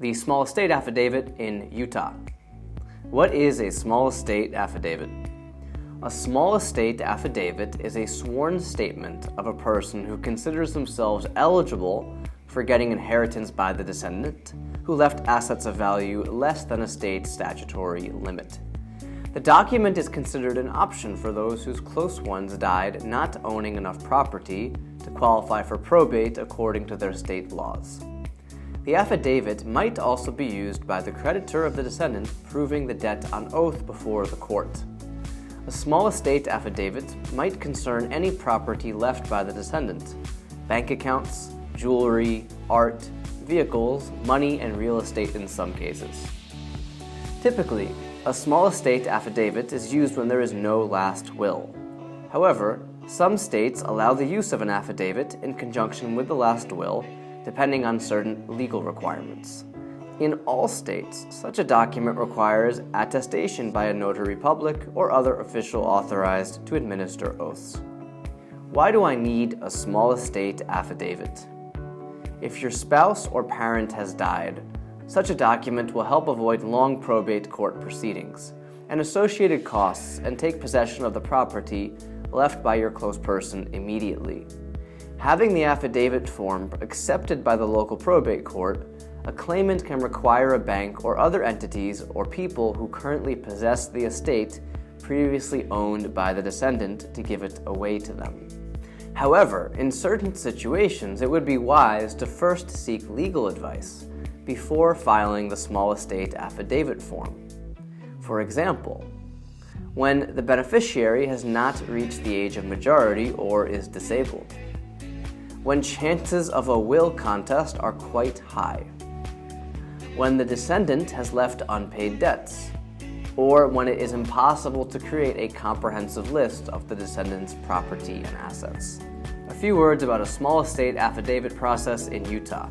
The small estate affidavit in Utah. What is a small estate affidavit? A small estate affidavit is a sworn statement of a person who considers themselves eligible for getting inheritance by the descendant who left assets of value less than a state statutory limit. The document is considered an option for those whose close ones died not owning enough property to qualify for probate according to their state laws. The affidavit might also be used by the creditor of the descendant proving the debt on oath before the court. A small estate affidavit might concern any property left by the descendant: bank accounts, jewelry, art, vehicles, money, and real estate in some cases. Typically, a small estate affidavit is used when there is no last will. However, some states allow the use of an affidavit in conjunction with the last will, depending on certain legal requirements. In all states, such a document requires attestation by a notary public or other official authorized to administer oaths. Why do I need a small estate affidavit? If your spouse or parent has died, such a document will help avoid long probate court proceedings and associated costs and take possession of the property left by your close person immediately. Having the affidavit form accepted by the local probate court, a claimant can require a bank or other entities or people who currently possess the estate previously owned by the descendant to give it away to them. However, in certain situations, it would be wise to first seek legal advice before filing the small estate affidavit form. For example, when the beneficiary has not reached the age of majority or is disabled, when chances of a will contest are quite high, when the descendant has left unpaid debts, or when it is impossible to create a comprehensive list of the descendant's property and assets. A few words about a small estate affidavit process in Utah.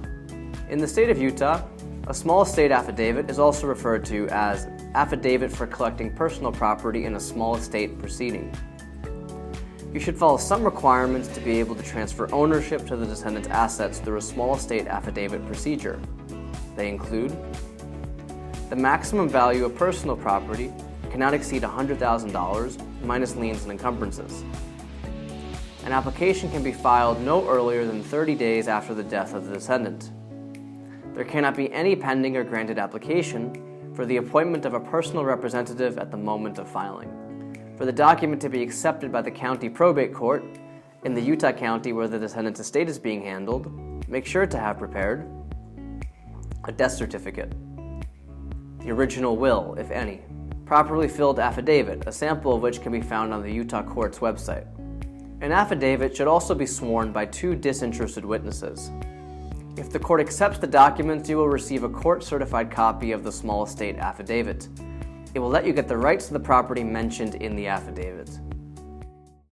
In the state of Utah, a small estate affidavit is also referred to as affidavit for collecting personal property in a small estate proceeding. You should follow some requirements to be able to transfer ownership to the descendant's assets through a small estate affidavit procedure. They include: the maximum value of personal property cannot exceed $100,000 minus liens and encumbrances. An application can be filed no earlier than 30 days after the death of the descendant. There cannot be any pending or granted application for the appointment of a personal representative at the moment of filing. For the document to be accepted by the county probate court in the Utah county where the descendant's estate is being handled, make sure to have prepared a death certificate, the original will, if any, properly filled affidavit, a sample of which can be found on the Utah court's website. An affidavit should also be sworn by 2 disinterested witnesses. If the court accepts the documents, you will receive a court-certified copy of the small estate affidavit. It will let you get the rights to the property mentioned in the affidavit.